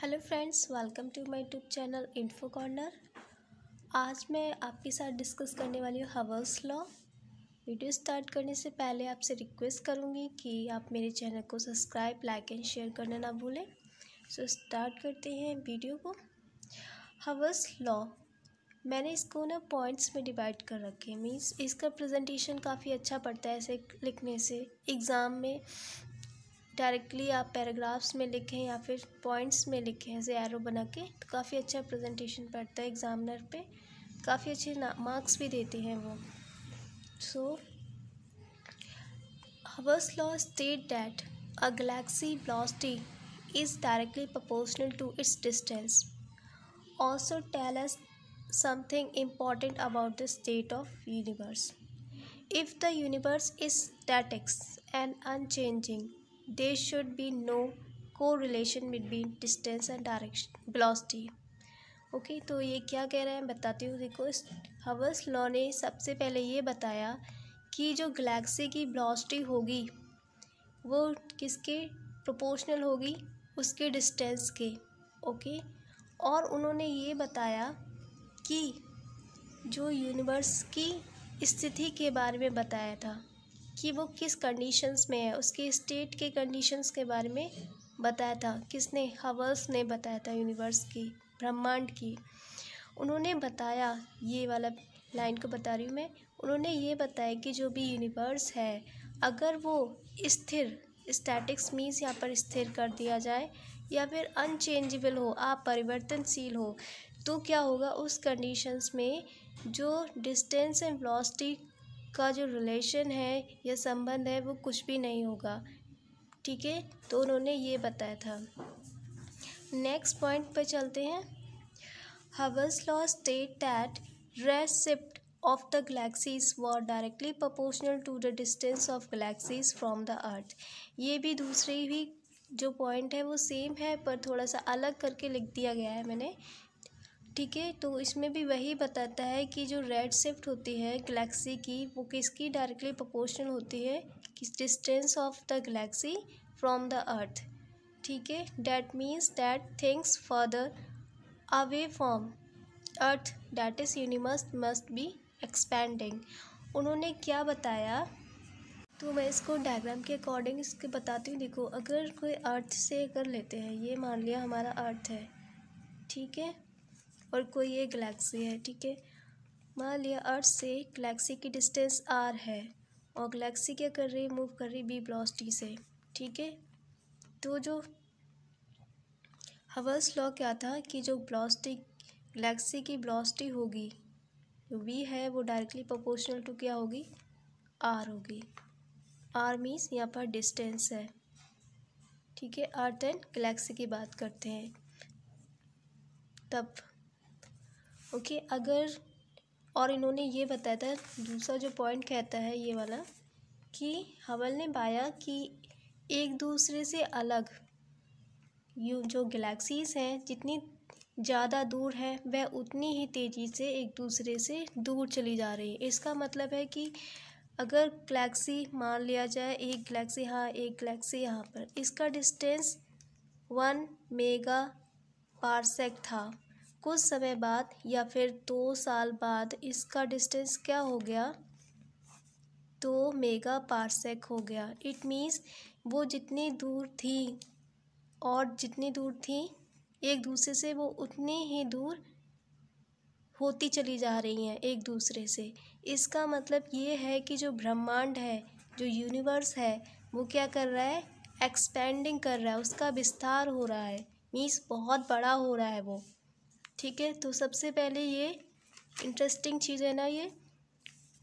Hello friends, welcome to my YouTube channel info corner. आज मैं आपके साथ डिस्कस करने वाली हूँ हवर्स लॉ। वीडियो स्टार्ट करने से पहले आपसे रिक्वेस्ट करूँगी कि आप मेरे चैनल को सब्सक्राइब, लाइक एंड शेयर करना ना भूलें। सो स्टार्ट करते हैं वीडियो को। हवर्स लॉ मैंने इसको ना पॉइंट्स में डिवाइड कर रखे हैं। मीन्स इसका प्रेजेंटेशन काफ़ी अच्छा पड़ता है ऐसे लिखने से। एग्ज़ाम में डायरेक्टली आप पैराग्राफ्स में लिखें या फिर पॉइंट्स में लिखें ऐसे एरो बना के, तो काफ़ी अच्छा प्रेजेंटेशन पड़ता है एग्जामिनर पे। काफ़ी अच्छे मार्क्स भी देते हैं वो। So Hubble's law state that a galaxy velocity is directly proportional to its distance. Also tell us something important about the state of universe. If the universe is static and unchanging, there should be no correlation between distance and direction velocity. Okay, तो ये क्या कह रहे हैं बताती हूँ। देखो, इस हवर्स लॉ ने सबसे पहले ये बताया कि जो गैलेक्सी की वेलोसिटी होगी वो किसके प्रोपोर्शनल होगी, उसके डिस्टेंस के। ओके, और उन्होंने ये बताया कि जो यूनिवर्स की स्थिति के बारे में बताया था कि वो किस कंडीशंस में है, उसके स्टेट के कंडीशंस के बारे में बताया था। किसने? हवर्स ने बताया था यूनिवर्स की, ब्रह्मांड की। उन्होंने बताया, ये वाला लाइन को बता रही हूँ मैं। उन्होंने ये बताया कि जो भी यूनिवर्स है, अगर वो स्थिर, स्टैटिक्स मीन्स यहाँ पर स्थिर कर दिया जाए, या फिर अनचेंजेबल हो, अपरिवर्तनशील हो, तो क्या होगा उस कंडीशंस में जो डिस्टेंस एंड वेलोसिटी का जो रिलेशन है या संबंध है वो कुछ भी नहीं होगा। ठीक है, तो उन्होंने ये बताया था। नेक्स्ट पॉइंट पे चलते हैं। Hubble's law state that redshift of the galaxies were directly proportional to the distance of galaxies from the earth. ये भी दूसरी भी जो पॉइंट है वो सेम है, पर थोड़ा सा अलग करके लिख दिया गया है मैंने। ठीक है, तो इसमें भी वही बताता है कि जो रेड शिफ्ट होती है गैलेक्सी की, वो किसकी डायरेक्टली प्रोपोर्शनल होती है, किस distance of the Galaxy from the अर्थ। ठीक है, that means that things further away from earth that is universe must be expanding. उन्होंने क्या बताया, तो मैं इसको डायग्राम के अकॉर्डिंग इसके बताती हूँ। देखो, अगर कोई अर्थ से कर लेते हैं, ये मान लिया हमारा अर्थ है, ठीक है, और कोई ये गैलेक्सी है। ठीक है, मान लिया अर्थ से गैलेक्सी की डिस्टेंस आर है, और गैलेक्सी क्या कर रही है, मूव कर रही बी वेलोसिटी से। ठीक है, तो जो हवर्स लॉ क्या था कि जो वेलोसिटी गैलेक्सी की वेलोसिटी होगी, जो वी है, वो डायरेक्टली प्रोपोर्शनल टू क्या होगी, आर होगी। आर मीन्स यहाँ पर डिस्टेंस है। ठीक है, अर्थ एंड गैलेक्सी की बात करते हैं तब। ओके, अगर, और इन्होंने ये बताया था, दूसरा जो पॉइंट कहता है ये वाला, कि हबल ने पाया कि एक दूसरे से अलग जो गैलेक्सीज़ हैं, जितनी ज़्यादा दूर है वह उतनी ही तेज़ी से एक दूसरे से दूर चली जा रही है। इसका मतलब है कि अगर गैलेक्सी मान लिया जाए, एक गैलेक्सी यहाँ, एक गैलेक्सी यहाँ पर, इसका डिस्टेंस 1 मेगा पारसेक था। कुछ समय बाद या फिर 2 साल बाद इसका डिस्टेंस क्या हो गया, 2 मेगा पारसेक हो गया। इट मीन्स वो जितनी दूर थी और जितनी दूर थी एक दूसरे से, वो उतनी ही दूर होती चली जा रही हैं एक दूसरे से। इसका मतलब ये है कि जो ब्रह्मांड है, जो यूनिवर्स है, वो क्या कर रहा है, एक्सपेंडिंग कर रहा है, उसका विस्तार हो रहा है। मीन्स बहुत बड़ा हो रहा है वो। ठीक है, तो सबसे पहले ये इंटरेस्टिंग चीज़ है ना ये।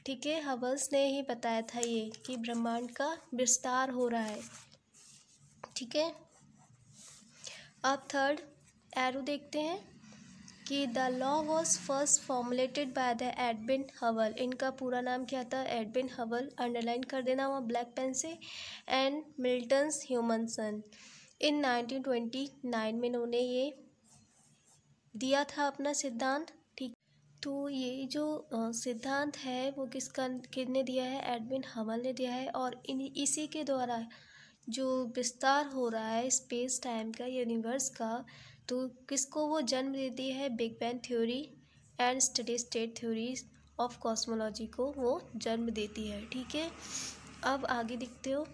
ठीक है, हबल्स ने ही बताया था ये कि ब्रह्मांड का विस्तार हो रहा है। ठीक है, अब थर्ड एरो देखते हैं कि the law was first formulated by the Edwin Hubble. इनका पूरा नाम क्या था, एडविन हबल, अंडरलाइन कर देना वहाँ ब्लैक पेन से, एंड मिल्टन्स ह्यूमनसन। इन 1929 में इन्होंने ये दिया था अपना सिद्धांत। ठीक, तो ये जो सिद्धांत है वो किसने दिया है, एडविन हबल ने दिया है। और इसी के द्वारा जो विस्तार हो रहा है स्पेस टाइम का, यूनिवर्स का, तो किसको वो जन्म देती है? Big bang theory and steady state theory of cosmology को वो जन्म देती है। ठीक है, अब आगे देखते हो।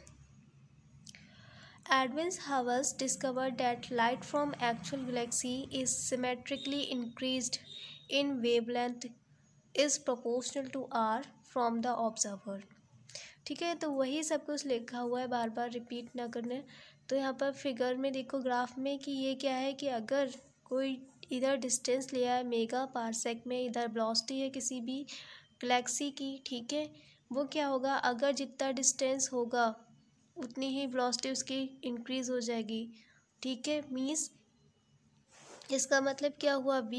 Edwin Hubble discovered that light from actual galaxy is symmetrically increased in wavelength is proportional to r from the observer। ठीक है, तो वही सब कुछ लिखा हुआ है, बार बार रिपीट ना करना। तो यहाँ पर फिगर में देखो ग्राफ में कि ये क्या है कि अगर कोई इधर डिस्टेंस लिया है मेगा पारसेक में, इधर वेलोसिटी है किसी भी गैलेक्सी की, ठीक है, वो क्या होगा, अगर जितना डिस्टेंस होगा उतनी ही वेलोसिटी उसकी इंक्रीज़ हो जाएगी। ठीक है, मीन्स इसका मतलब क्या हुआ, v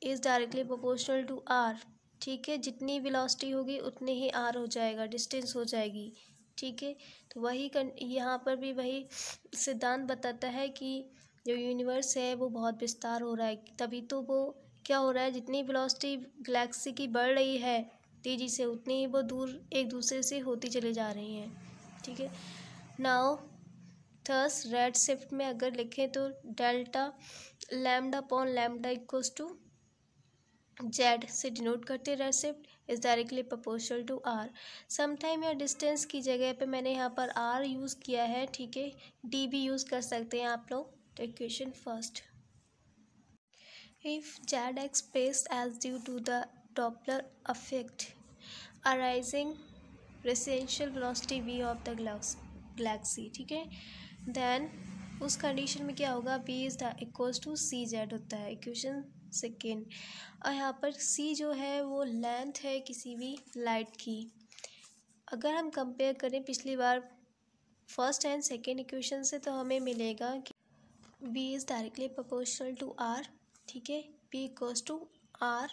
is directly proportional to r। ठीक है, जितनी वेलोसिटी होगी उतने ही r हो जाएगा, डिस्टेंस हो जाएगी। ठीक है, तो वही यहाँ पर भी वही सिद्धांत बताता है कि जो यूनिवर्स है वो बहुत विस्तार हो रहा है, तभी तो वो क्या हो रहा है, जितनी वेलोसिटी गैलेक्सी की बढ़ रही है तेज़ी से, उतनी ही वो दूर एक दूसरे से होती चली जा रही हैं। ठीक है, नाउ थर्स रेड शिफ्ट में अगर लिखें तो delta lambda upon lambda equals to Z से डिनोट करते हैं। Red shift is directly proportional to R. Sometime या डिस्टेंस की जगह पे मैंने यहाँ पर आर यूज़ किया है। ठीक है, डी भी यूज़ कर सकते हैं आप लोग। तो equation first, if Z expressed as due to the Doppler effect arising residential velocity v of the galaxy, ठीक है, देन उस कंडीशन में क्या होगा, v is the equals to C Z होता है। इक्वेशन सेकेंड, और यहाँ पर c जो है वो लेंथ है किसी भी लाइट की। अगर हम कंपेयर करें पिछली बार फर्स्ट एंड सेकेंड इक्वेशन से, तो हमें मिलेगा कि v is directly proportional to r। ठीक है, v equals to r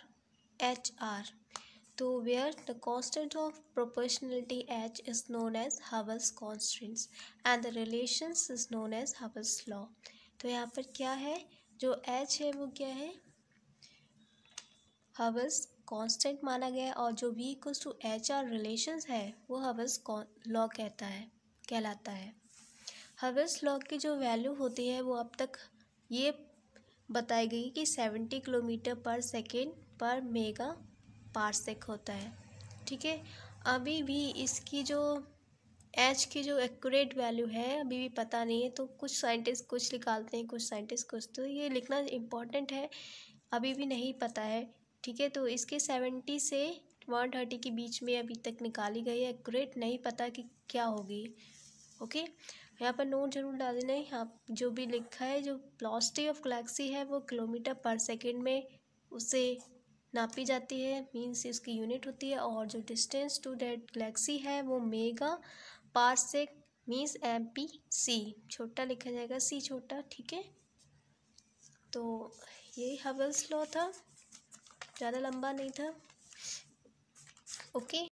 H R. तो where the constant of proportionality h is known as Hubble's constants and the relations is known as Hubble's law। तो यहाँ पर क्या है, जो h है वो क्या है, Hubble's constant माना गया है, और जो v equals to H R relations है वो Hubble's लॉ कहलाता है। Hubble's लॉ की जो वैल्यू होती है वो अब तक ये बताई गई कि 70 किलोमीटर पर सेकेंड पर मेगा पारसेक होता है। ठीक है, अभी भी इसकी जो एच की जो एक्यूरेट वैल्यू है अभी भी पता नहीं है। तो कुछ साइंटिस्ट कुछ निकालते हैं, कुछ साइंटिस्ट कुछ, तो ये लिखना इम्पॉर्टेंट है, अभी भी नहीं पता है। ठीक है, तो इसके 70 से 130 के बीच में अभी तक निकाली गई है, एक्यूरेट नहीं पता कि क्या होगी। ओके, यहाँ पर नोट जरूर डाल देना। यहाँ जो भी लिखा है, जो वेलोसिटी ऑफ गैलेक्सी है वो किलोमीटर पर सेकेंड में उसे नापी जाती है, मीन्स इसकी यूनिट होती है, और जो डिस्टेंस टू दैट गैलेक्सी है वो मेगा पारसेक मीन्स MPC, छोटा लिखा जाएगा, सी छोटा। ठीक है, तो यही हबल्स लॉ था, ज़्यादा लंबा नहीं था। ओके।